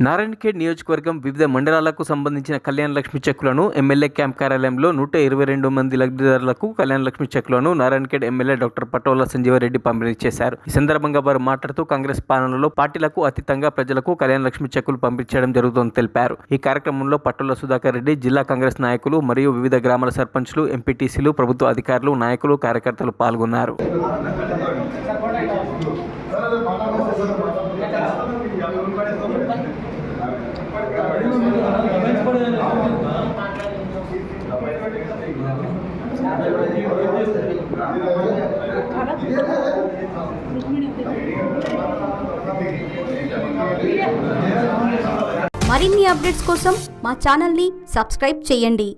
నారాయణఖేడ్ నియోజకవర్గం వివిధ మండలాలకు సంబంధించిన కళ్యాణ లక్ష్మి చెక్కులను ఎమ్మెల్యే క్యాంప్ కార్యాలయంలో 122 మంది లబ్ధిదారులకు కళ్యాణ లక్ష్మి చెక్కులను నారాయణఖేడ్ ఎమ్మెల్యే డాక్టర్ పటోల సంజీవరెడ్డి పంపిణీ చేశారు. ఈ సందర్భంగా వారు మాట్లాడుతూ కాంగ్రెస్ పాలనలో పార్టీలకు అతీతంగా ప్రజలకు కళ్యాణ లక్ష్మి చెక్కులు పంపించడం జరుగుతుందని తెలిపారు. ఈ కార్యక్రమంలో పటోల సుధాకర్ రెడ్డి, జిల్లా కాంగ్రెస్ నాయకులు మరియు వివిధ గ్రామాల సర్పంచ్లు, ఎంపీటీసీలు, ప్రభుత్వ అధికారులు, నాయకులు, కార్యకర్తలు పాల్గొన్నారు. మరిన్ని అప్డేట్స్ కోసం మా ఛానల్ని సబ్స్క్రైబ్ చేయండి.